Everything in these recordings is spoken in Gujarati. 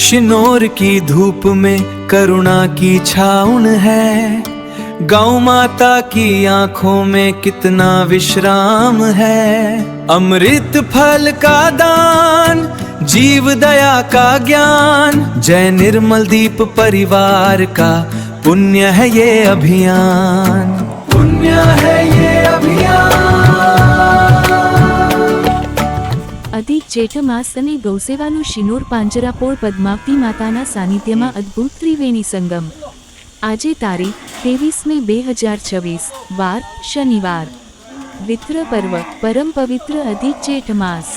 शिनोर की धूप में करुणा की छाउन है, गौ माता की आंखों में कितना विश्राम है। अमृत फल का दान, जीव दया का ज्ञान, जय निर्मल दीप परिवार का पुण्य है ये अभियान, पुण्य है ये अभियान। अधिक जेठ मास અને ગૌસેવાનું શિનોર પાંજરાપોળ પદ્માવતી માતાના સાનિધ્યમાં અદ્ભુત ત્રિવેણી સંગમ। આજે તારીખ 23 મે 2026 વાર શનિવાર। વિત્ર પર્વ પરમ પવિત્ર અધિક જેઠ માસ।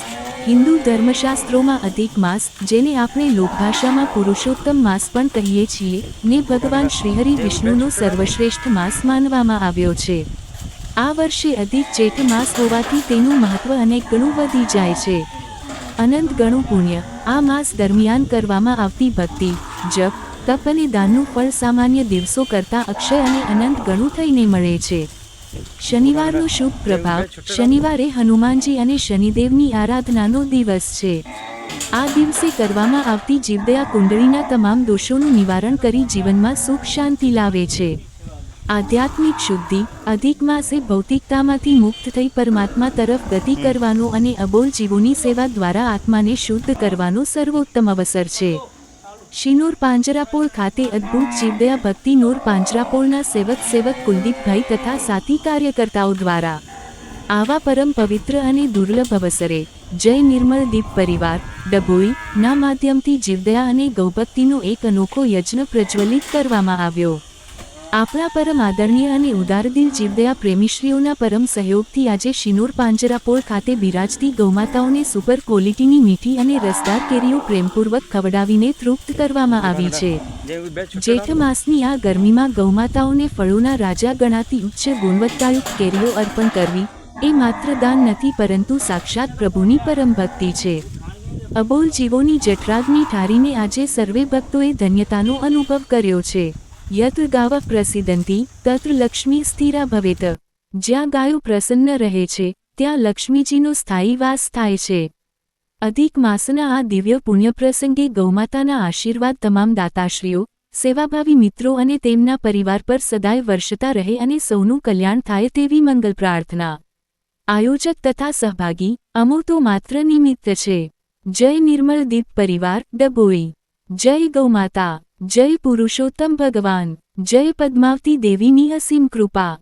હિન્દુ ધર્મશાસ્ત્રોમાં અધિક માસ, જેને આપણે લોકભાષામાં પુરુષોત્તમ માસ પણ કહીએ છીએ, ને ભગવાન શ્રીહરિ વિષ્ણુનો સર્વશ્રેષ્ઠ માસ માનવામાં આવ્યો છે। આ વર્ષે અધિક જેઠ માસ હોવાથી તેનું મહત્વ અનેક ગણું વધી જાય છે। અનંત ગણું પુણ્ય આ માસ દરમિયાન કરવામાં આવતી ભક્તિ, જપ, તપ અને દાનનું ફળ સામાન્ય દિવસો કરતાં અક્ષય અને અનંત ગણું થઈને મળે છે। શનિવારનો શુભ પ્રભાવ। શનિવારે હનુમાનજી અને શનિદેવની આરાધનાનો દિવસ છે। આ દિવસે કરવામાં આવતી જીવદયા કુંડળીના તમામ દોષોનું નિવારણ કરી જીવનમાં સુખ શાંતિ લાવે છે। આધ્યાત્મિક શુદ્ધિ। અધિક માસે ભૌતિકતામાંથી મુક્ત થઈ પરમાત્મા તરફ ગતિ કરવાનો અને અબોલ જીવોની સેવા દ્વારા આત્માને શુદ્ધ કરવાનો સર્વોત્તમ અવસર છે। શિનોર પાંજરાપોળ ખાતે અદ્ભુત જીવદયા ભક્તિ નોર પાંજરાપોળના સેવક કુલદીપભાઈ તથા સાથી કાર્યકર્તાઓ દ્વારા આવા પરમ પવિત્ર અને દુર્લભ અવસરે જય નિર્મલ દીપ પરિવાર ડભોઈ ના માધ્યમથી જીવદયા અને ગૌભક્તિનો એક અનોખો યજ્ઞ પ્રજ્વલિત કરવામાં આવ્યો। આપણા પરમ આદરણીય અને ઉદારદિલ જીવદયા પ્રેમીશ્રીઓના પરમ સહયોગથી આજે શિનોર પાંજરાપોળ ખાતે બિરાજતી ગૌમાતાઓને સુપર ક્વોલિટીની મીઠી અને રસદાર કેરીઓ પ્રેમપૂર્વક ખવડાવીને તૃપ્ત કરવામાં આવી છે। જેઠ માસની આ ગરમીમાં ગૌમાતાઓને ફળોના રાજા ગણાતી ઉચ્ચ ગુણવત્તાયુક્ત કેરીઓ અર્પણ કરવી એ માત્ર દાન નથી, પરંતુ સાક્ષાત પ્રભુની પરમ ભક્તિ છે। અબોલ જીવોની જઠરાગ્નિ ઠારીને આજે સર્વે ભક્તોએ ધન્યતાનો અનુભવ કર્યો છે। યત્ર ગાવઃ પ્રસિદ્ધંતિ તત્ર લક્ષ્મી સ્થિરા ભવેત। જ્યાં ગાયો પ્રસન્ન રહે છે ત્યાં લક્ષ્મીજીનો સ્થાયી વાસ થાય છે। અધિક માસના આ દિવ્ય પુણ્ય પ્રસંગે ગૌમાતાના આશીર્વાદ તમામ દાતાશ્રીઓ, સેવાભાવી મિત્રો અને તેમના પરિવાર પર સદાય વર્ષતા રહે અને સૌનું કલ્યાણ થાય તેવી મંગલ પ્રાર્થના। આયોજક તથા સહભાગી અમો તો માત્ર નિમિત્ત છે। જય નિર્મલ દીપ પરિવાર ડભોઈ। જય ગૌમાતા। જય પુરુષોત્તમ ભગવાન। જય પદ્માવતી દેવીની અસીમ કૃપા।